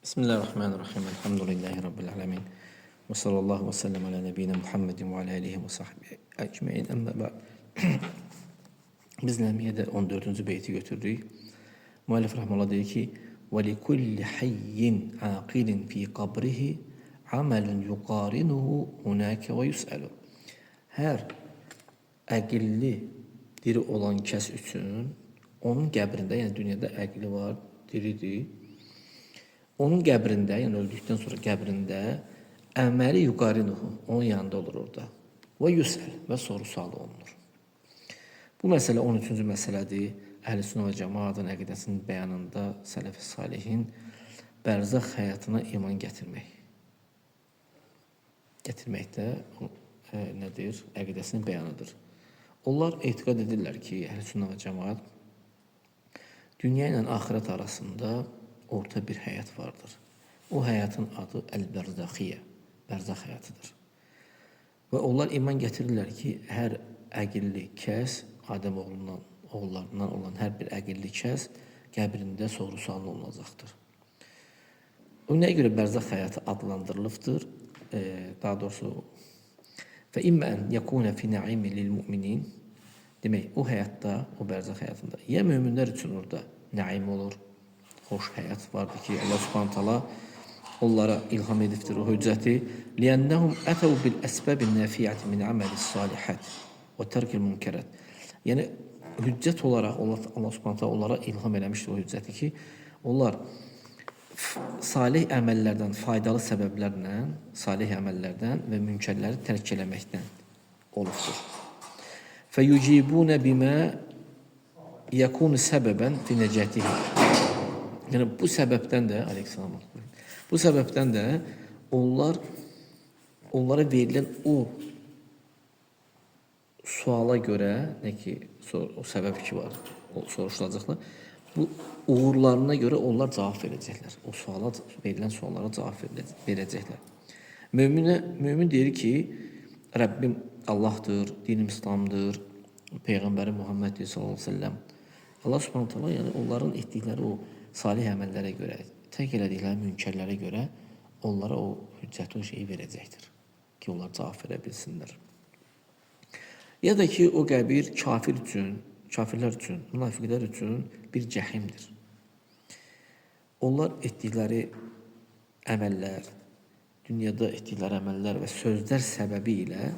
Bismillahirrahmanirrahim. Elhamdülillahi Rabbil alemin. Ve sallallahu ve sellem ala nebiyyina Muhammedin ve ala alihi ve sahbihi ecmaîn. Amma ba'd. Biz Ləmiyyədə 14-cü beyti götürdük. Müəllif rahmetullah deyir ki: "Və li kulli hayyin aqilin fi qabrihi amalun yuqarinuhu hunaka və yus'alu." Hər əqilli diri olan kəs üçün onun qəbrində, yəni dünyada əqli var, diridir. Onun qəbrində, yəni öldükdən sonra qəbrində əməli yuqarinuhu, onun yanında olur orada. Və yus'al və soru-sual olunur. Bu məsələ 13-cü məsələdir. Əhl-i-Sünnə və Cemaatın əqidəsinin bəyanında Sələf-i Salihin bərzəx həyatına iman gətirmək. Gətirmək də nədir? Əqidəsinin bəyanıdır. Onlar etiqad edirlər ki, Əhl-i-Sünnə və Cemaat dünya ilə axirət arasında orta bir həyat vardır. O həyatın adı Əl-Bərzəxiyyə, bərzəx həyatıdır. Və onlar iman gətirirlər ki, hər əqilli kəs, Adəm oğullarından olan hər bir əqilli kəs qəbrində soru-sual olunacaqdır. O nəyə görə bərzəx həyatı adlandırılıbdır? Daha doğrusu فَإِمَّا أَنْ يَكُونَ فِي نَعِيمٍ لِلْمُؤْمِنِينَ Demək, o həyatda, o bərzəx həyatında ya möminlər üçün orada nəim olur, xoş həyat vardır ki, Allah Subhanahu taala onlara ilham edibdir o hüccəti. لِيَنَّهُمْ أَتَوْا بِالْأَسْبَابِ النَّافِعَةِ مِنْ عَمَلِ الصَّالِحَاتِ وَتَرْكِ الْمُنْكَرَاتِ Yəni, hüccət olaraq Allah Subhanahu taala onlara ilham eləmişdir o hüccəti ki, onlar salih əməllərdən, faydalı səbəblərlə, salih əməllərdən və münkərləri tərk eləməkdən olubdur. فَيُجِيبُونَ بِمَا يَكُونُ سَبَبًا فِي نَجَاتِهِ Yəni, bu səbəbdən də, bu səbəbdən də onlara verilən o suala görə, nə ki, o səbəb ki var, o soruşulacaqlar, bu uğurlarına görə onlar cavab verəcəklər. O suala, verilən suallara cavab verəcəklər. Mömin deyir ki, Rəbbim Allahdır, dinim İslamdır, Peyğəmbəri Muhammed sallallahu aleyhi ve sellem. Allah Subhanahu taala yəni onların etdikləri o salih əməllərə görə, tərk elədikləri münkərlərə görə onlara o hüccəti, o şeyi verəcəkdir ki, onlar cavab verə bilsinlər. Ya da ki, o qəbir kafirlər üçün, münafiqlər üçün bir cəhimdir. Onlar etdikləri əməllər, dünyada etdikləri əməllər və sözlər səbəbi ilə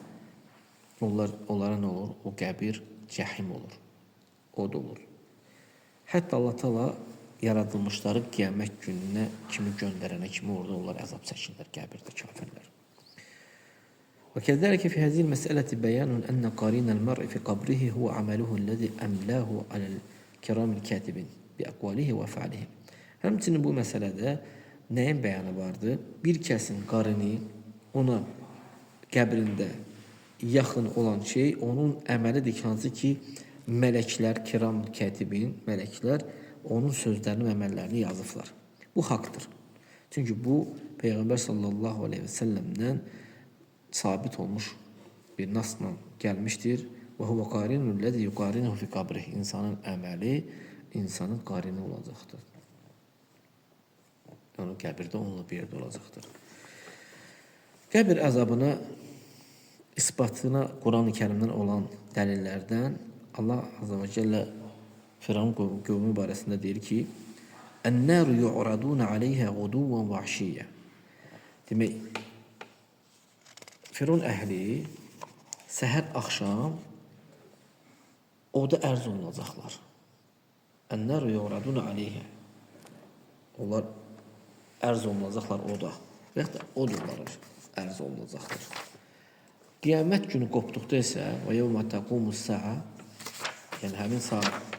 onlara nə olur? O qəbir cəhim olur, od olur. Hətta Allah Taala yaradılmışları qiyamət gününə kimi göndərənə kimi orada onlar əzab çəkirlər qəbirdə kafirlər. وكذلك في هذه المسألة بيان أن قرين المرء في قبره هو عمله الذي أملاه على الكرام الكاتبين بأقواله وأفعاله. Həmçinin bu məsələdə nəyin bəyanı vardı? Bir kəsin qarini ona qəbrində yaxın olan şey onun əməlidir, hansı ki, mələklər, kiram katibin, mələklər onun sözlərini və əməllərini yazıblar. Bu haqdır. Çünki bu Peyğəmbər sallallahu aleyhi ve sellemdən sabit olmuş bir nasla gəlmişdir. Və huve qarinun ləzi yuqarinuhu fi qabrih. İnsanın əməli insanın qarini olacaqdır. Yəni qəbirdə onunla bir yerdə olacaqdır. Qəbir əzabına isbatına Quran-ı Kərimdən olan dəlillərdən Allah Azze ve Celle Firavun qövmü barəsində deyir ki, "Ən-nâru yu'radûne aleyhâ ğudûvan və aşiyyə." Demək, Firavun əhli səhər axşam oda ərz olunacaqlar. "Ən-nâru yu'radûne aleyhâ." Onlar ərz olunacaqlar oda və ya da od onlara ərz olunacaqdır. Qiyamət günü qopduqda isə və yevmə təqumus-sə'a yəni həmin saat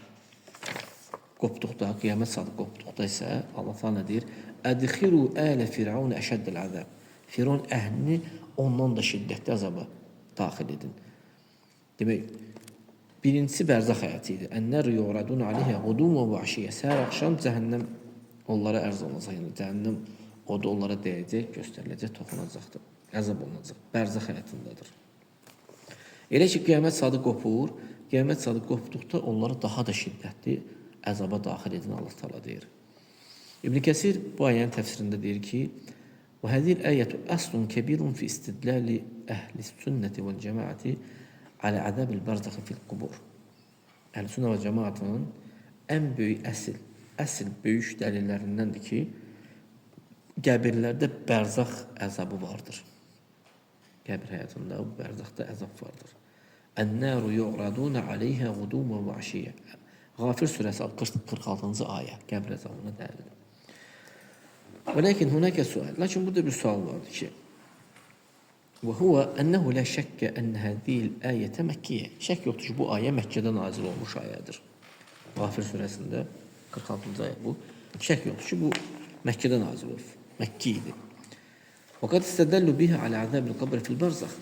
qopduqda, qiyamət saatı qopduqda isə Allah Teala deyir: "Ədxilu ələ Firavun əşəddəl əzab." Firavun əhlini ondan da şiddətli əzaba daxil edin. Demək, birincisi bərzəx həyatı idi. "Ən-nâru yu'radûne aleyhâ ğudûvan və aşiyyə." Səhər axşam cəhənnəm onlara ərz olunacaq. Yəni cəhənnəm odu onlara dəyəcək, göstəriləcək, toxunacaqdır. Əzab olunacaq. Bərzəx həyatındadır. Elə ki, qiyamət saatı qopur, qopduqda onları daha da şiddətli əzaba daxil edin Allah Teala deyir. İbn Kəsir bu ayənin təfsirində deyir ki, وهذه الآية أصل كبير في استدلال أهل السنة والجماعة على عذاب البرزخ في القبور. Əhl-i Sünnə və Cemaatının ən böyük əsl böyük dəlillərindəndir ki, qəbirlərdə bərzaq əzabı vardır. Qəbir həyatında bu bərzaqda əzab vardır. Ən-nəru yu'raduna aleyhə gudumən və aşiyyə. Ğafir surəsi 46-cı ayə qəbir əzabına dəlildir. Lakin hunaka sual. Lakin burada bir sual vardır ki, və huwa ennehu la şekke en hadihi ayete Mekkiye. Şək yoxdur ki, bu ayə Məkkədə nazil olmuş ayədir. Ğafir surəsində 46-cı ayə bu. Şək yoxdur ki, bu Məkkədə nazil olmuş. Məkki idi. Və qad istədəllu bihi alə azabil qabr fil barzaq.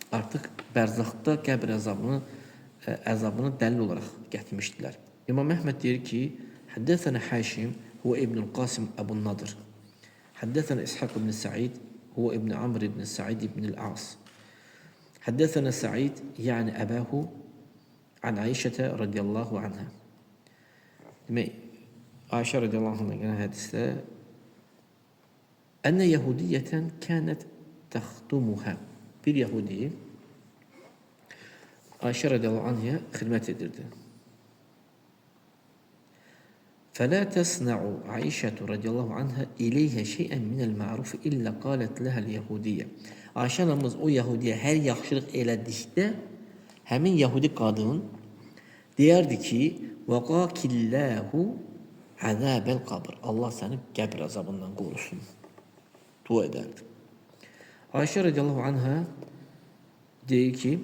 Artıq bərzaqda qəbr əzabını dəlil olaraq gətirmişdilər. İmam Əhməd deyir ki, Həddəsənə Haşim huwa İbn Qasim Əbu Nadir. Həddəsənə İshaq ibn Sa'id huwa İbn Amr ibn Sa'id ibn al-As. Həddəsənə Sa'id yəni əbəhu an Ayşətə radiyallahu anhə. Demək, Ayşə radiyallahu anhə gələn hədisdə Ənə Yahudiyyətən kənət təxdumuhə. Bir Yahudi Ayşə radiyallahu anhə xidmət edirdi. فلا تصنع عائشة رضي الله عنها إليها شيئا من المعروف إلا قالت لها اليهودية. Ayşə anamız o Yahudiyə hər yaxşılıq elədikdə həmin Yahudi qadın deyərdi ki, وَقَاكِلَّهُ عَذَابَ الْقَبْرِ. Allah səni qəbr azabından qorusun. Dua edərdi. Ayşə radiyallahu anhə deyir ki,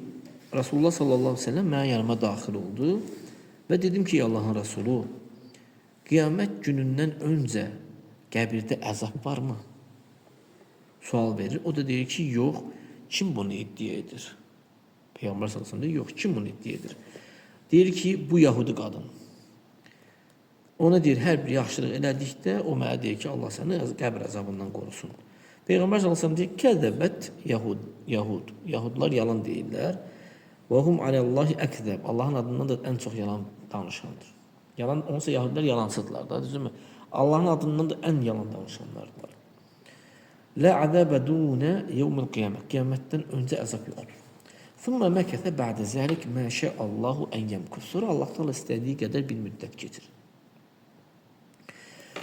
Resulullah sallallahu aleyhi ve sellem mənə yanıma daxil oldu və dedim ki, Allahın Resulü, qiyamət günündən öncə qəbirdə əzab varmı? Sual verir. O da deyir ki, yox. Kim bunu iddia edir? Peyğəmbər sallallahu aleyhi ve sellem yox. Kim bunu iddia edir? Deyir ki, bu Yahudi qadın. Ona deyir, hər bir yaxşılıq elədikdə o mənə deyir ki, Allah səni qəbir əzabından qorusun. Peyğəmbər sallallahu aleyhi ve sellem deyir, kəzəbət Yahudlar yalan deyirlər. Və hum aləllahi əkzəb. Allahın adından da ən çox yalan danışandır. Yalan, onsa Yahudilər yalansıdırlar da, düzümü? Allahın adından da ən yalan danışanlardır. La azabə dunə yevmil qiyamət. Qiyamətdən öncə əzab yoxdur. Thumma məkəsə bə'də zəlik mə şəallahu ən yəmkuf. Sonra Allah Teala istədiyi qədər bir müddət keçir.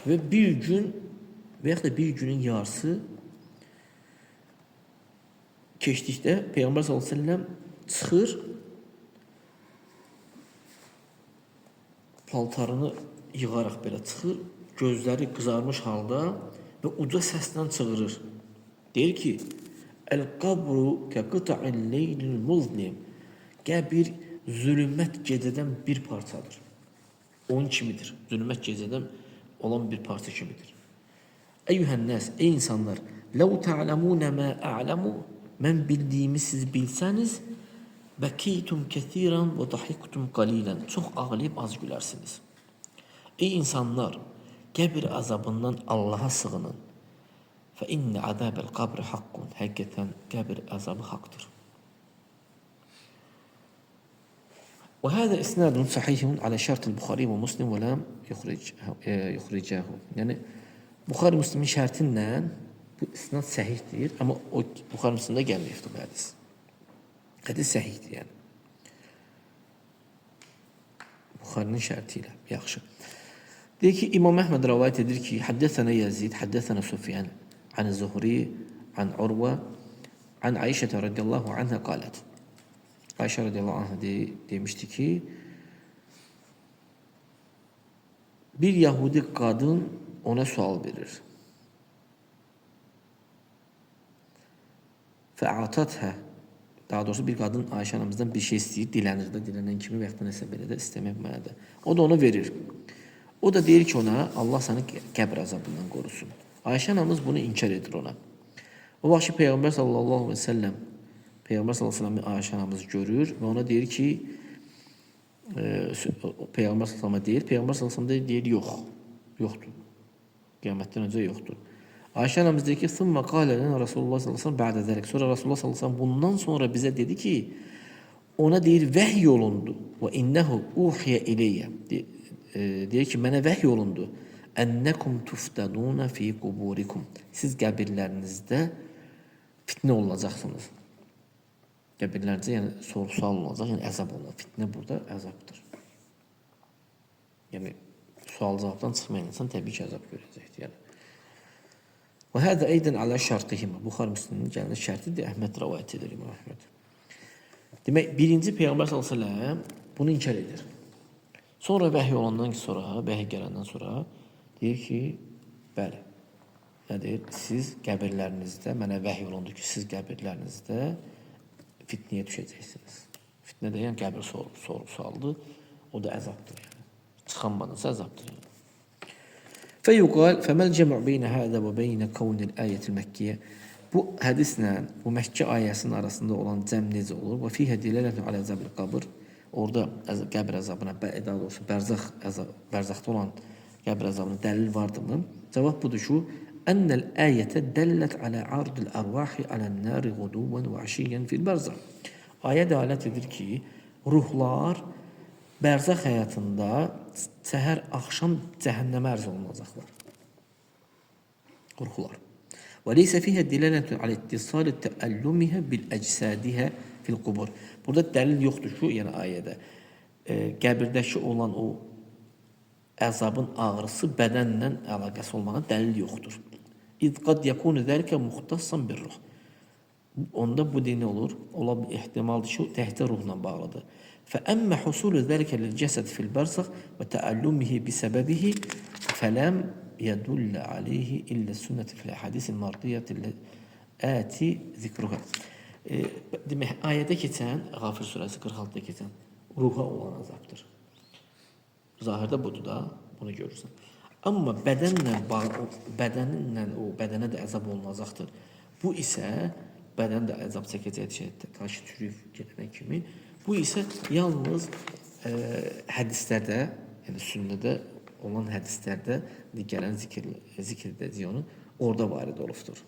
Və bir gün və yaxud da bir günün yarısı keçdikdə Peyğəmbər sallallahu əleyhi və səlləm çıxır, paltarını yığaraq belə çıxır, gözləri qızarmış halda və uca səslə çığırır. Deyir ki, Əl-qabru kəqita'il leylil muzlim. Qəbir zülmət gecədən bir parçadır. Onun kimidir. Zülmət gecədən olan bir parça kimidir. Eyyuhənnəs, ey insanlar, ləv ta'ləmunə mə a'ləmu, mən bildiyimi siz bilsəniz, bəkeytum kəsirən və dahiktum qalilən. Çox ağlayıb az gülərsiniz. Ey insanlar, qəbir azabından Allaha sığının. Fə innə azabəl qabri haqqun. Həqiqətən qəbir azabı haqdır. Və hədə isnadun sahihun alə şərtil Buxari və Muslim və ləm yuxricəhu. Yəni, Buxari Müslimin şərtinlə bu isnad səhihdir, amma o Buxari Müslimdə gəlməyibdir bu hədis. Hədis səhihdir, yəni. Buxarinin şərti ilə, yaxşı. Deyir ki, İmam Əhməd rəvayət edir ki, Həddəsənə Yazid, Həddəsənə Sufyan, Ən Zuhri, Ən Urva, Ən Ayşətə radiyallahu anhə qalət. Ayşə radiyallahu anhə demişdi ki, bir Yahudi qadın ona sual verir. Fə'atathə. Daha doğrusu bir qadın Ayşə anamızdan bir şey istəyir, dilənir də, dilənən kimi və yaxud da nəsə belə də istəmək mənədə. O da onu verir. O da deyir ki ona, Allah səni qəbr azabından qorusun. Ayşə anamız bunu inkar edir ona. O vaxt ki, Peyğəmbər sallallahu aleyhi ve sellem Ayşə anamız görür və ona deyir ki, Peyğəmbər sallallahu deyir, Peyğəmbər sallallahu deyir, yoxdur. Qiyamətdən öncə yoxdur. Ayşə anamız deyir ki, "Thumma qala lana Rasulullah sallallahu əleyhi və səlləm ba'də zəlik." Sonra Rasulullah sallallahu əleyhi və səlləm bundan sonra bizə dedi ki, ona deyir vəhy olundu. Və innehu uhiyə ileyyə. Deyir ki, mənə vəhy olundu. Ennekum tuftanuna fi quburikum. Siz qəbirlərinizdə fitnə olunacaqsınız. Qəbirlərinizdə yəni soru-sual olacaq, yəni əzab olacaq. Fitnə burada əzabdır. Yəni sual-cavabdan çıxmayan insan təbii ki, əzab görəcəkdir. Yəni. Və hədə eydən alə şərtihimə. Buxar Müslim'in gələn şərtidir. Əhməd rəvayət edir İmam Əhməd. Demək, birinci Peyğəmbər s.ə.v bunu inkar edir. Sonra vəhiy olandan sonra, vəhiy gələndən sonra deyir ki, bəli, nədir? Siz qəbirlərinizdə, mənə vəhiy olundu ki, siz qəbirlərinizdə fitnəyə düşəcəksiniz. Fitnə də yəni qəbir sualdır, o da əzabdır. Yəni. Çıxanmadınsa əzabdır. Yəni. Fəyuqal, fəməl cəmə beynə hədə və beynə qavnil ayətil Məkkiyyə. Bu hədislə, bu Məkkə ayəsinin arasında olan cəm necə olur? Və fiyhə dilələtun alə əzəbil qabr. Orada qəbir əzabına, daha doğrusu bərzəxdə olan qəbir əzabına dəlil vardımı? Cavab budur ki, ənnəl ayətə dəllət alə ardil ərvahi alən nəri quduvən və aşiyyən fil bərzəx. Ayə dəalət edir ki, ruhlar bərzəx həyatında səhər, axşam cəhənnəmə ərz olunacaqlar. Ruhlar. وَلَيْسَ فِيهَا دِلَالَةٌ عَلَى اِتِّصَالِ تَأَلُّمِهَا بِالْأَجْسَادِهَا fil qubur. Burada dəlil yoxdur ki, yəni ayədə qəbirdəki olan o əzabın ağrısı bədənlə əlaqəsi olmağına dəlil yoxdur. İz qad yakunu zəlikə muxtassan bir ruh. Onda bu nə olur? Ola bir ehtimaldır ki, təhdə ruhla bağlıdır. فَأَمَّا حُصُولُ ذَلِكَ لِلْجَسَدِ فِي الْبَرْزَخِ وَتَأَلُّمِهِ بِسَبَبِهِ فَلَمْ يَدُلَّ عَلَيْهِ إِلَّا السُنَّةِ فِي الْأَحَادِيثِ الْمَرْضِيَّةِ التي ذِكْرُهَا. Demək, ayədə keçən, Ğafir surəsi 46-da keçən ruha olan azabdır. Zahirdə budur da, bunu görürsən. Amma bədənlə bədənə də əzab olunacaqdır. Bu isə bədən də əzab çəkəcək taşı çürüyüb gedənə kimi. Bu isə yalnız hədislərdə, yəni sünnədə olan hədislərdə gələn zikr edəcək onu, orada varid olubdur.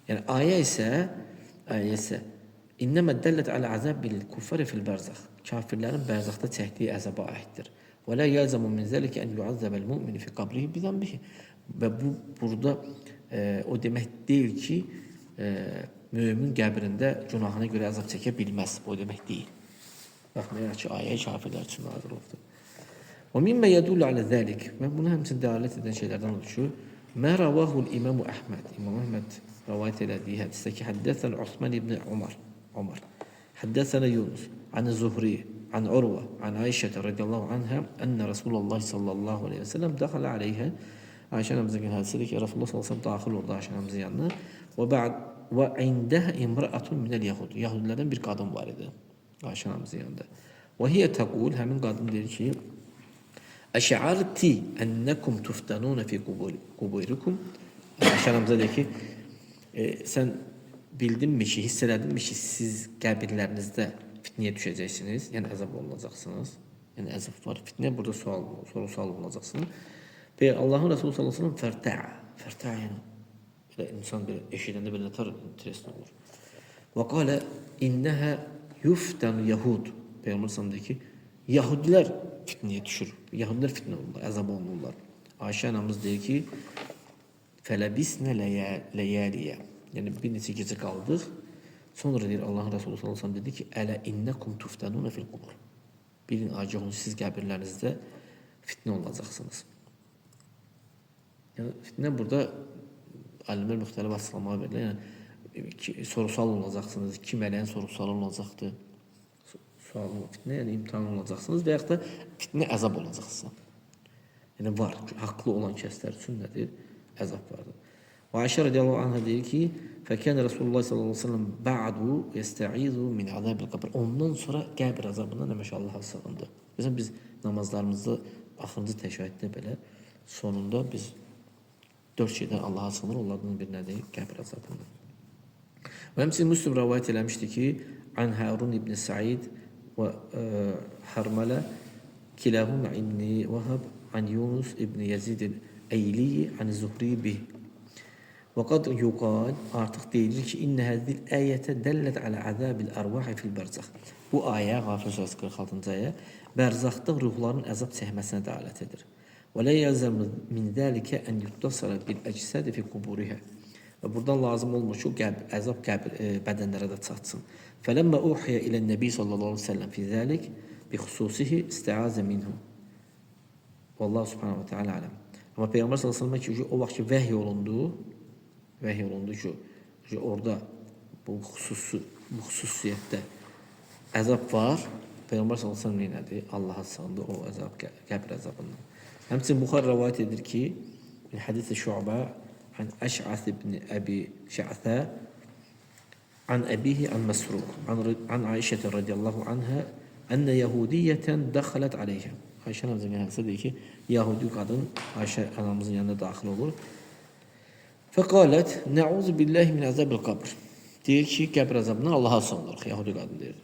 Yəni ayə isə İnnəmə dəllət alə əzab bil kuffari fil bərzəx. Kafirlərin bərzəxdə çəkdiyi əzaba aiddir. Və lə yəlzəmu min zəlikə ən yuəzzəbəl mü'mini fi qabrihi bizənbihi. Və bu burada o demək deyil ki, mümin qəbrində günahına görə əzab çəkə bilməz. O demək deyil. Baxmayaraq ki, ayə kafirlər üçün nazil olubdur. Və mimmə yədullu alə zəlik. Və buna həmçinin dəlalət edən şeylərdən odur ki, mə rəvahul İmam Əhməd. İmam Əhməd rəvayət elədiyi hədisdə ki, həddəsən Osman ibn Umar. حدثنا يونس عن الزهري عن عروة عن عائشة رضي الله عنها أن رسول الله صلى الله عليه وسلم دخل عليها عشان أمزجن هذا السيدك رسول الله صلى الله عليه وسلم داخل الله عشان أمزجنا وعندها امرأة من اليهود يهود لدن bir kadın var idi عشان أمزجنا وهي تقول همين kadın dedi ki أشعرتي أنكم تفتنون في قبوركم عشان أمزجنا dedi ki sen bildinmi ki, hiss elədinmi ki, siz qəbirlərinizdə fitnəyə düşəcəksiniz, yəni əzab olunacaqsınız. Yəni əzab var, fitnə burada soru-sual olunacaqsınız. Və Allahın Resulü sallallahu əleyhi və səlləm fərtə yəni belə insan belə eşidəndə belə tar interesli olur. Və qala innəhə yuftanu yahud. Peyğəmbər sallallahu ki, Yahudilər fitnəyə düşür. Yahudilər fitnə olurlar, əzab olunurlar. Ayşə anamız deyir ki, fələbisnə ləyəliyə. Yəni bir neçə gecə qaldıq. Sonra deyir Allahın Resulü sallallahu əleyhi və səlləm dedi ki, ələ innəkum tuftanuna fil qubur. Bilin acığın siz qəbirlərinizdə fitnə olacaqsınız. Yəni fitnə burada alimlər müxtəlif açıqlamalar verirlər. Yəni soru-sual olacaqsınız, iki mələyin soru-sualı olacaqdır. Fitnə yəni imtahan olacaqsınız və yaxud da fitnə əzab olacaqsınız. Yəni var, haqlı olan kəslər üçün nədir? Əzab vardır. Və Ayşə radiyallahu anh'a deyir ki, fəkən Rasulullah sallallahu aleyhi ve sellem ba'du yestə'izu min azabil qabr. Ondan sonra qəbir azabından həmişə Allah'a sığındı. Mesela biz namazlarımızda axırıncı təşəhhüddə belə sonunda biz 4 şeydən Allah'a sığınır. Onlardan bir nədir? Qəbir azabından. Və həmçinin Müslim rəvayət eləmişdi ki, an Harun ibn Sa'id və Harmala kilahum inni Vahab an Yunus ibn Yazid el-Eyli an Zuhri bih. وقد يقال artıq deyilir ki inne hazil ayete dellet ala azabil arvah fil barzakh. Bu ayə Ğafir surəsi 46-cı ayə bərzəxdə ruhların əzab çəkməsinə dəlalət edir. Və la yəlzəmu min zəlikə ən yuttasala bil əcsədi fi quburihə. Və buradan lazım olmur ki, o əzab bədənlərə də çatsın. Fələmmə uhiyə ilə nəbi sallallahu aleyhi ve sellem fi zəlik bi xüsusihi istiazə minhu. Vallahu subhanahu wa ta'ala aləm. Amma Peyğəmbər sallallahu aleyhi ve sellem ki, o vaxt ki, vəhy olundu ki, orada bu xüsusiyyətdə əzab var. Peyğəmbər sallallahu aleyhi ve sellem nədir? Allah'a sığındı o əzab, qəbr əzabından. Həmçinin Buxar rəvayət edir ki, hədis-i Şu'bə an Əş'əs ibn Əbi Şə'sə an əbihi an Məsruq an Aişətə radiyallahu anhə ənə Yahudiyyətən dəxələt aleyhə. Ayşə anamızın hədisi deyir ki, Yahudi qadın Ayşə anamızın yanına daxil olur. Fəqalət, nəuzu billahi min əzəbil qabr. Deyir ki, qəbr əzabından Allah'a sığınırıq. Yahudi qadın deyir.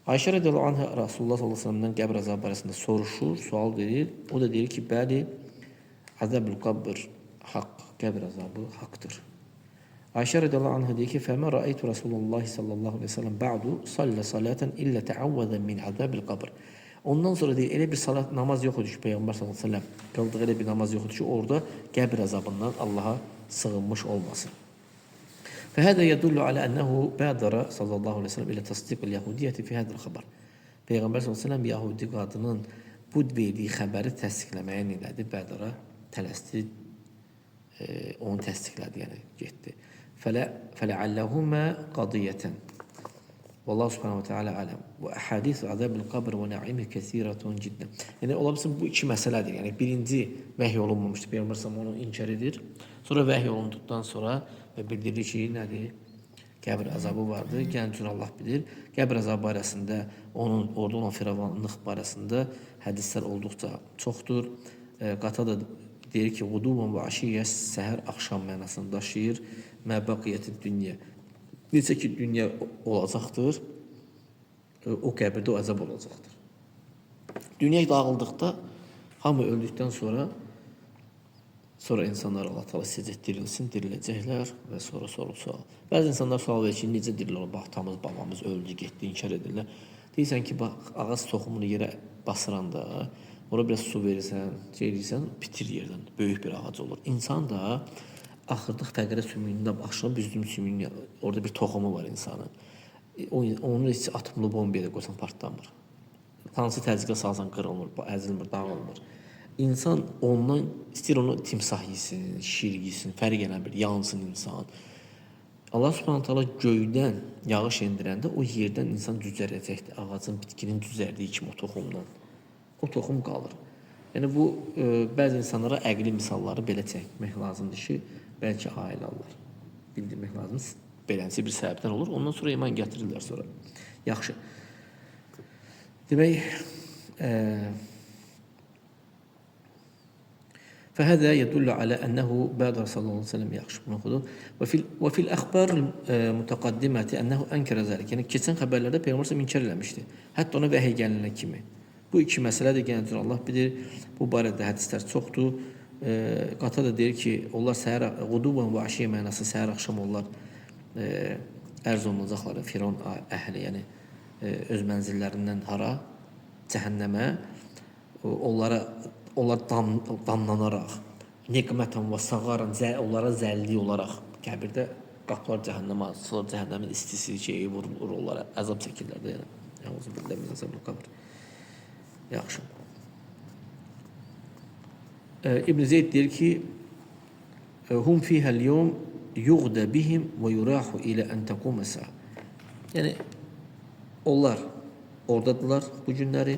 Ayşə radiyallahu anhə Rasulullah sallallahu aleyhi ve sellem'dən qəbr əzabı barəsində soruşur, sual verir. O da deyir ki, bəli, əzəbül qabr haqq, qəbr əzabı haqqdır. Ayşə radiyallahu anhə deyir ki, fəmə rəaytu Rasulullah sallallahu aleyhi ve sellem ba'du sallə salatan illə təavvəzən min əzəbil qabr. Ondan sonra deyir, elə bir salat namaz yox idi ki, Peyğəmbər sallallahu aleyhi ve sellem qıldığı elə bir namaz yox idi ki, orada qəbr əzabından Allah'a sığınmış olmasın. فهذا يدل على أنه بادر صلى الله عليه وسلم إلى تصديق اليهودية في هذا الخبر. Peyğəmbər sallallahu əleyhi və səlləm Yahudi qadının bu verdiyi xəbəri təsdiqləməyə nədir? Bədara tələsdi, onu təsdiqlədi, yəni getdi. فَلَعَلَّهُمَا قَضِيَّةً Vallahu subhanahu wa ta'ala aləm. Və əhadithu azəbil qabr və nə'imi kəsiratun ciddən. Yəni, ola bilsin, bu iki məsələdir. Yəni, birinci vəhy olunmamışdır. Peyğəmbər sallallahu onu inkar edir. Sonra vəhy olunduqdan sonra və bildirir ki, nədir? Qəbr əzabı vardır. Gəncün Allah bilir. Qəbr əzabı barəsində, orada olan firavanlıq barəsində hədislər olduqca çoxdur. Qata da deyir ki, quduvun və aşiyyə səhər axşam mənasını daşıyır. Mə baqiyyəti dünya. Necə ki, dünya olacaqdır, o qəbirdə o əzab olacaqdır. Dünya dağıldıqda, hamı öldükdən sonra insanlar Allah təala istəyəcək dirilsin, diriləcəklər və sonra sorulsa. Bəzi insanlar sual verir ki, necə dirilir? Atamız, babamız öldü, getdi, inkar edirlər. Deyirsən ki, bax, ağac toxumunu yerə basıranda, oraya biraz su verirsən, deyirsən, bitir yerdən, böyük bir ağac olur. İnsan da axırdıq fəqərə sümüyündə başına büzdüm sümüyünü, orada bir toxumu var insanın. Onun içi atomlu bombaya da qoysan partlamır. Hansı təzyiqə salsan qırılmır, əzilmir, dağılmır. İnsan ondan istəyir onu timsah yesin, şir yesin, fərq eləmir, yansın insan. Allah subhanahu ta'ala göydən yağış endirəndə o yerdən insan düzələcəkdir. Ağacın, bitkinin düzəldiyi kimi o toxumdan. O toxum qalır. Yəni bu bəzi insanlara əqli misalları belə çəkmək lazımdır ki, bəlkə ailə alırlar. Bildirmək lazımdır. Beləncə bir səbəbdən olur. Ondan sonra iman gətirirlər sonra. Yaxşı. Demək, فهذا يدل على أنه بادر صلى الله عليه وسلم yaxşı bunu oxudum. وفي الأخبار المتقدمة أنه أنكر ذلك. Yəni keçən xəbərlərdə Peyğəmbər inkar eləmişdi. Hətta ona vəhy gəlinənə kimi. Bu iki məsələ də gəncə Allah bilir. Bu barədə hədislər çoxdur. Qata da deyir ki, onlar səhər, quduvan və aşiyə mənası səhər axşam onlar ərz olunacaqları Firon əhli, yəni öz mənzillərindən hara? Cəhənnəmə. Onlar damlanaraq, niqmətən və sağaran, onlara zəlli olaraq qəbirdə qapılar cəhənnəmə açılır, cəhənnəmin istisi şeyi vurulur onlara, əzab çəkirlər də, yəni. Yalnız bildirəmiz əzablı qabr. Yaxşı. İbn Zeyd deyir ki, hum fihəl yom yuğdə bihim və yurahu ilə ən təqumə sə'a. Yəni, onlar oradadılar bu günləri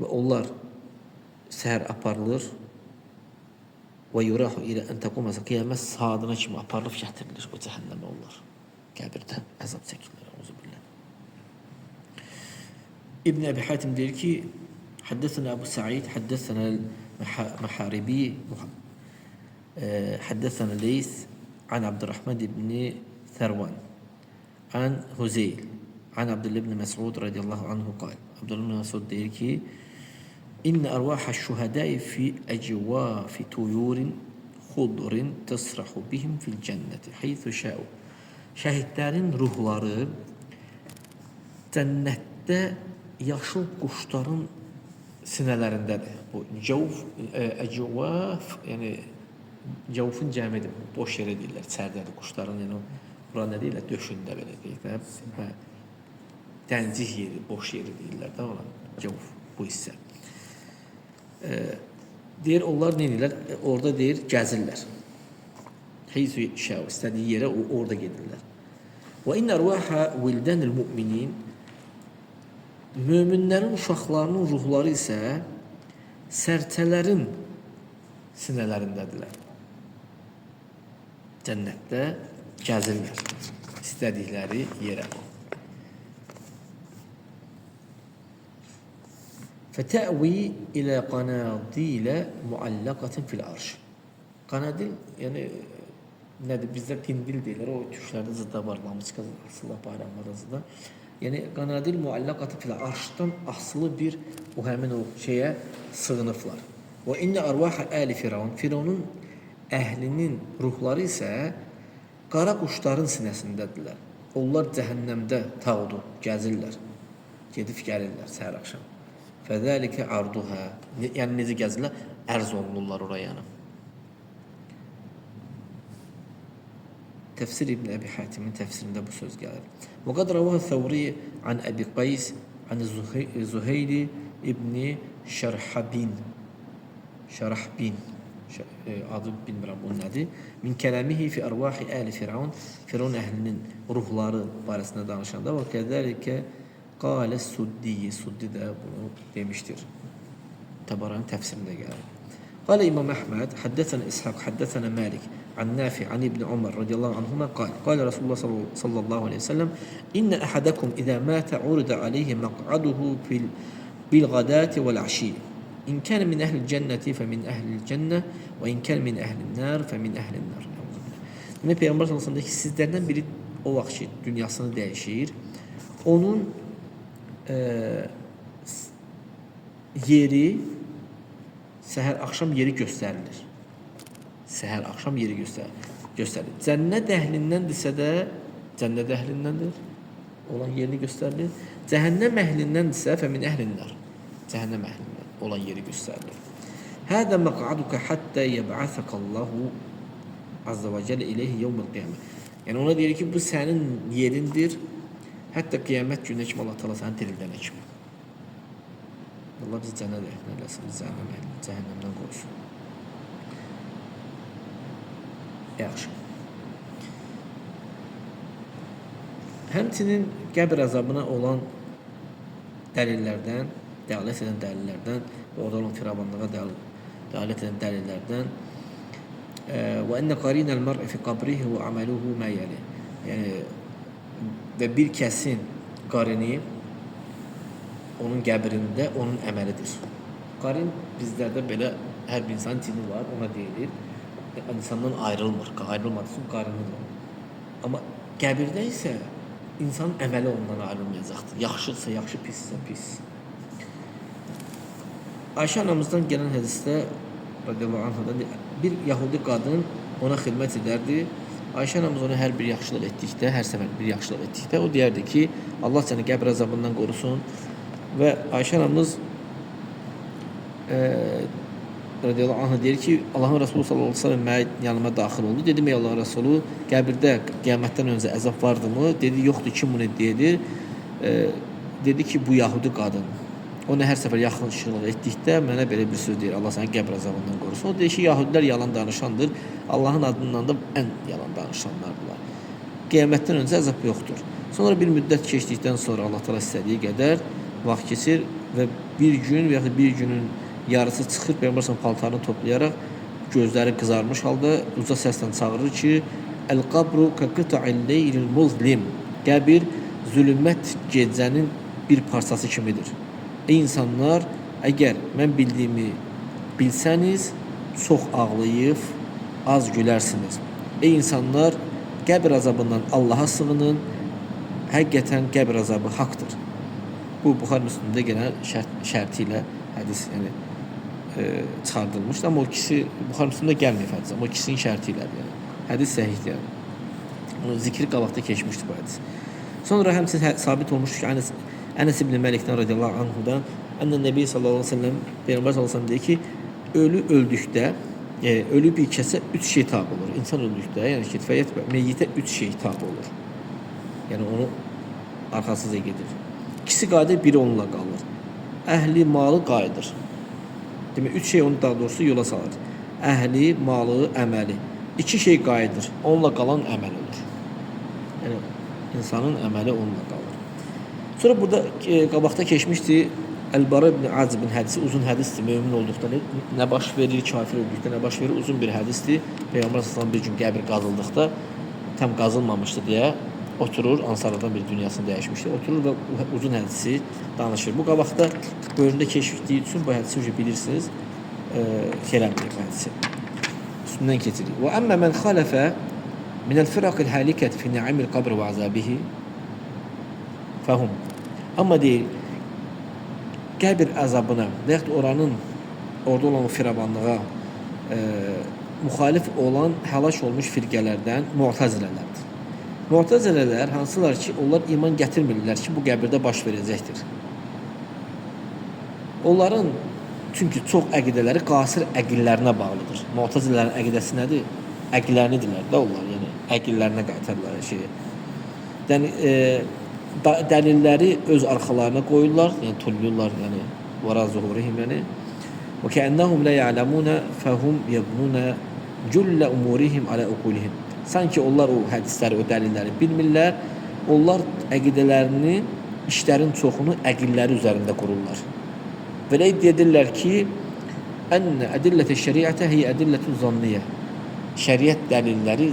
və onlar səhər aparılır və yurahu ilə ən təqumə sə'a. Qiyamət saatına kimi aparılıb gətirilir o cəhənnəmə onlar. Qəbirdə əzab çəkirlər. ابن أبي حاتم ديركي حدثنا أبو سعيد حدثنا المحاربي حدثنا ليث عن عبد الرحمن بن ثروان عن هزيل عن عبد الله بن مسعود رضي الله عنه قال عبد الله بن مسعود ديركي إن أرواح الشهداء في أجواف طيور خضر تسرح بهم في الجنة حيث شاءوا. Şəhidlərin ruhları cənnətdə yaşıl quşların sinələrindədir. Bu cəvf, əcvaf, yəni cəvfun cəmidir. Boş yerə deyirlər, çərdədir quşların, yəni bura nə deyirlər? Döşündə belə deyirlər. Hə. Dəncik yeri, boş yeri deyirlər də ona. Cəvf bu hissə. Deyir onlar nə edirlər? Orada deyir gəzirlər. Heysu şəv, istədiyi yerə orada gedirlər. Və inna ruha vildanil mu'minin, möminlərin uşaqlarının ruhları isə sərçələrin sinələrindədirlər. Cənnətdə gəzirlər istədikləri yerə. Fətəvi ilə qanadilə muallaqatin fil arş. Qanadil, yəni nədir? Bizdə pindil deyirlər. O türklərdə zıdda var. Lamışqa asılı bayramlarda zıdda. Yəni qanadil muallaqatı fil arşdan asılı bir o həmin o şeyə sığınıblar. Və inna arvaha ali firavun. Firavunun əhlinin ruhları isə qara quşların sinəsindədirlər. Onlar cəhənnəmdə tağdu gəzirlər. Gedib gəlirlər səhər axşam. Fəzəlikə arduha. Yəni necə gəzirlər? Ərz olunurlar oraya yəni. Tefsir İbn Əbi Hatimin tefsirində bu söz gəlir. Və qad rəvah Thawri an Əbi Qays an Zuheyli İbn Şərhabin. Şərahbin. Adı bilmirəm bu nədir. Min kələmihi fi arvahi əli Firavun. Firavun əhlinin ruhları barəsində danışanda və kəzəlikə qalə Suddi. Suddi də bunu demişdir. Tabaranın tefsirində gəlir. Qalə İmam Əhməd, həddəsənə İshaq, həddəsənə Məlik. عن نافع عن ابن عمر رضي الله عنهما قال رسول الله صلى الله عليه وسلم إن أحدكم إذا مات عرض عليه مقعده بالغداة والعشي إن كان من أهل الجنة فمن أهل الجنة وإن كان من أهل النار فمن أهل النار. Demək Peyğəmbər sallallahu əleyhi və səlləm ki, sizlərdən biri o vaxt ki, dünyasını dəyişir, onun yeri səhər axşam yeri göstərilir. Səhər axşam yeri göstərilir. Cənnət əhlindəndirsə də cənnət əhlindəndir. Olan yerini göstərilir. Cəhənnəm əhlindəndirsə fəmin əhlinnar. Cəhənnəm əhlindən olan yeri göstərilir. Hədə məq'aduka hatta yeb'asakallahu azza və cəllə ileyhi yevmel qiyamə. Yəni ona deyir ki, bu sənin yerindir. Hətta qiyamət gününə kimi Allah Teala səni dirildən kimi. Allah bizi cənnət əhlindən eləsin, cəhənnəmdən qorusun. Yaxşı. Həmçinin qəbr əzabına olan dəlillərdən, dəlalət edən dəlillərdən və orada olan firavanlığa dəlalət edən dəlillərdən və ennə qarinəl mər'i fi qabrihi və aməluhu mə yəli. Yəni və bir kəsin qarini onun qəbrində onun əməlidir. Qarin bizlərdə belə hər bir insanın cini var, ona deyilir. İnsandan ayrılmır, ayrılmadığı üçün qarınıdır. Amma qəbirdə isə insanın əməli ondan ayrılmayacaqdır. Yaxşıdırsa yaxşı, pissə pis. Ayşə anamızdan gələn hədisdə radiyallahu anhadan bir Yahudi qadın ona xidmət edərdi. Ayşə anamız ona hər bir yaxşılıq etdikdə, hər səfər bir yaxşılıq etdikdə o deyərdi ki, Allah səni qəbr əzabından qorusun. Və Ayşə anamız radiyallahu anh deyir ki, Allahın Resulü sallallahu aleyhi ve sellem mənim yanıma daxil oldu. Dedim, ey Allahın Resulü, qəbirdə qiyamətdən öncə əzab vardı mı? Dedi, yoxdur, kim bunu deyir? Dedi ki, bu Yahudi qadın. Ona hər səfər yaxınçılıq etdikdə mənə belə bir söz deyir, Allah səni qəbr əzabından qorusun. O deyir ki, Yahudilər yalan danışandır, Allahın adından da ən yalan danışanlardılar. Qiyamətdən öncə əzab yoxdur. Sonra bir müddət keçdikdən sonra Allah təala istədiyi qədər vaxt keçir və bir gün və ya bir günün yarısı çıxır, Peyğəmbər paltarını toplayaraq gözləri qızarmış halda uca səslə çağırır ki, "Əl-qabru ka-qita'il leylil muzlim." Qəbir zülmət gecənin bir parçası kimidir. Ey insanlar, əgər mən bildiyimi bilsəniz, çox ağlayıb, az gülərsiniz. Ey insanlar, qəbir azabından Allaha sığının. Həqiqətən qəbir azabı haqdır. Bu Buxari Müslimdə gələn şərti ilə hədis yəni çıxardılmışdı, amma o ikisi Buxari Müslimdə gəlməyib hədis, amma o ikisinin şərti ilədir. Yəni. Hədis səhihdir. Yəni. Onu zikri qabaqda keçmişdi bu hədis. Sonra həmçinin sabit olmuşdur ki, Ənəs ibn Məlikdən radiyallahu anhudan Ənə Nəbi sallallahu əleyhi və səlləm Peyğəmbər sallallahu əleyhi və səlləm deyir ki, ölü öldükdə, ölü bir kəsə 3 şey tabe olur. İnsan öldükdə, yəni ki, fəyət meyyitə 3 şey tabe olur. Yəni onu arxasıza gedir. İkisi qayıdır, biri onunla qalır. Əhli, malı qayıdır. Demək 3 şey onu daha doğrusu yola salır. Əhli, malı, əməli. 2 şey qayıdır. Onunla qalan əməl olur. Yəni insanın əməli onunla qalır. Sonra burada qabaqda keçmişdi Əl-Bara ibn Azibin hədisi, uzun hədisdir. Mömin olduqda nə baş verir, kafir olduqda nə baş verir, uzun bir hədisdir. Peyğəmbər sallallahu bir gün qəbir qazıldıqda tam qazılmamışdı deyə oturur, Ansarlardan bir dünyasını dəyişmişdi. Oturur və uzun hədisi danışır. Bu qabaqda bölümdə keçdiyi üçün bu hədisi bilirsiniz. Eləməyək hədisi. Üstündən keçirik. Və əmmə mən xalafə minəl firaqil halikət fi ni'amil qabr və azabihi fəhum. Amma deyil, qəbir əzabına və yaxud oranın orada olan o firavanlığa müxalif olan həlak olmuş firqələrdən Mu'tazilələrdir. Mu'tazilələr hansılar ki, onlar iman gətirmirlər ki, bu qəbirdə baş verəcəkdir. Onların çünki çox əqidələri qasir əqillərinə bağlıdır. Mu'tazilərin əqidəsi nədir? Əqillərinidirlər də onlar, yəni əqillərinə qaytarlar şeyi. Dəlilləri öz arxalarına qoyurlar, yəni tullurlar, yəni vara zuhurihim, yəni və kənnəhum la ya'lamuna fəhum yabnuna jullə umurihim ala uqulihim. Sanki onlar o hədisləri, o dəlilləri bilmirlər. Onlar əqidələrini, işlərin çoxunu əqilləri üzərində qururlar. Belə edirlər ki, ən ədillətə şəriətə hiyə ədillətü zanniyyə. Şəriət dəlilləri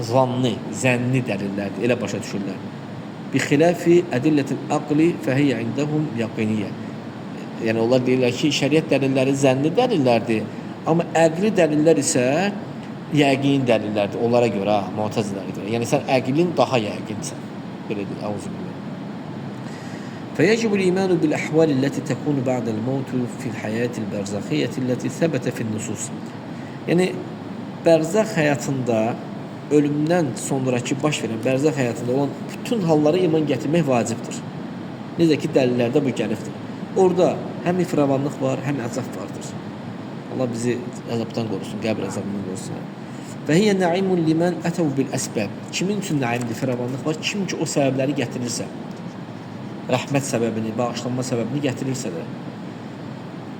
zanni, zənni dəlillərdir. Elə başa düşürlər. Bixilafi ədillətil aqli fəhiyyə indəhum yaqiniyyə. Yəni onlar deyirlər ki, şəriət dəlilləri zənni dəlillərdir. Amma əqli dəlillər isə yəqin dəlillərdir. Onlara görə, Mu'tazilələrə görə. Yəni sən əqlin daha yəqinsən. Belə deyir, əuzubillah. فيجب الإيمان بالأحوال التي تكون بعد الموت في الحياة البرزخية التي ثبت في النصوص. Yəni bərzəx həyatında ölümdən sonraki baş verən bərzəx həyatında olan bütün hallara iman gətirmək vacibdir. Necə ki dəlillərdə bu gəlibdir. Orada həm firavanlıq var, həm əzab vardır. Allah bizi əzabdan qorusun, qəbir əzabından qorusun. Və hiyə naimun liman atau bil əsbab. Kimin üçün naimdir, firavanlıq var? Kim ki o səbəbləri gətirirsə, rəhmət səbəbini, bağışlanma səbəbini gətirirsə də.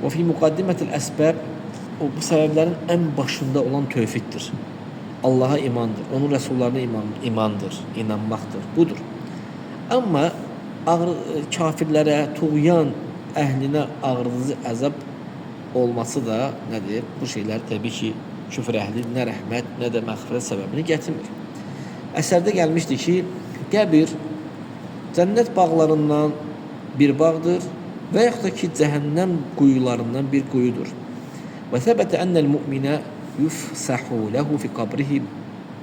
Və fi muqaddimətil əsbəb, o bu səbəblərin ən başında olan tövhiddir. Allah'a imandır, onun rəsullarına imandır, inanmaqdır, budur. Amma kafirlərə, tuğyan əhlinə ağrıdıcı əzab olması da nədir? Bu şeylər təbii ki, küfr əhli nə rəhmət, nə də məğfirət səbəbini gətirmir. Əsərdə gəlmişdi ki, qəbir cənnət bağlarından bir bağdır və yaxud da ki, cəhənnəm quyularından bir quyudur. Və səbətə ənəl müminə yufsahu ləhu fi qabrihi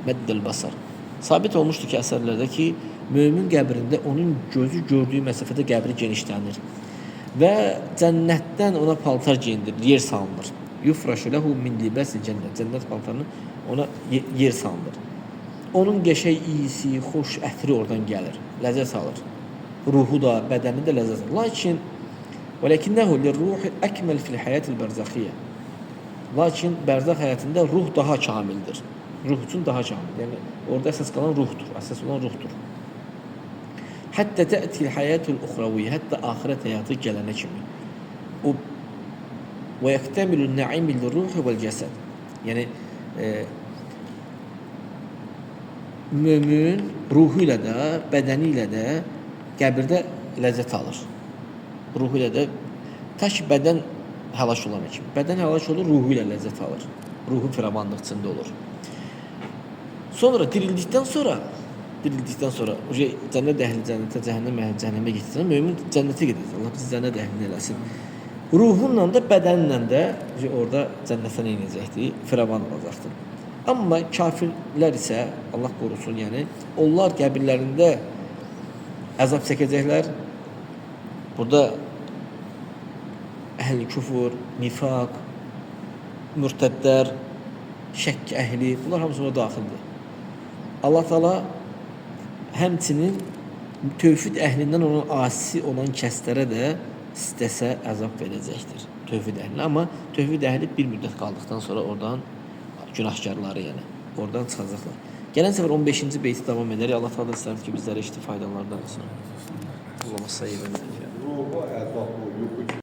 məddəl basar. Sabit olmuşdur ki, əsərlərdə ki, mömin qəbrində onun gözü gördüyü məsafədə qəbri genişlənir. Və cənnətdən ona paltar geyindirilir, yer salınır. Yufraşu ləhu min libəsi cənnət. Cənnət paltarını ona yer salınır. Onun qəşəng iyisi, xoş ətri oradan gəlir, ləzzət alır. Ruhu da, bədəni də ləzzət alır. Lakin vələkinnəhu lirruhi əkməl fil həyətil bərzəxiyyə. Lakin bərzəx həyatında ruh daha kamildir. Ruh üçün daha kamil. Yəni orada əsas qalan ruhdur, əsas olan ruhdur. Hətta tə'til həyətul uxraviyyə, hətta axirət həyatı gələnə kimi. O və yəktəmilun nə'imi lirruhi vəl cəsəd. Yəni mömin ruhu ilə də, bədəni ilə də qəbirdə ləzzət alır. Ruhu ilə də tək bədən həlak olan kimi. Bədən həlak olur, ruhu ilə ləzzət alır. Ruhu firavanlıq içində olur. Sonra dirildikdən sonra cənnət əhli cənnətə, cəhənnəm əhli cəhənnəmə getdikdən mömin cənnətə gedəcək. Allah bizi cənnət əhlini eləsin. Ruhunla da, bədənlə də orada cənnətə inəcəkdir, firavan olacaqdır. Amma kafirlər isə, Allah qorusun, yəni onlar qəbirlərində əzab çəkəcəklər. Burada əhl-i küfür, nifaq, mürtəddlər, şəkk əhli, bunlar hamısı ona daxildir. Allah Teala həmçinin tövhid əhlindən olan asi olan kəslərə də istəsə əzab verəcəkdir tövhid əhlinə. Amma tövhid əhli bir müddət qaldıqdan sonra oradan günahkarları yəni oradan çıxacaqlar. Gələn səfər 15-ci beyti davam edərik. Allah təala istəyirəm ki, bizlərə eşitib faydalardan olsun. Allah'a sayı və Ruhu əzab o yoxu ki,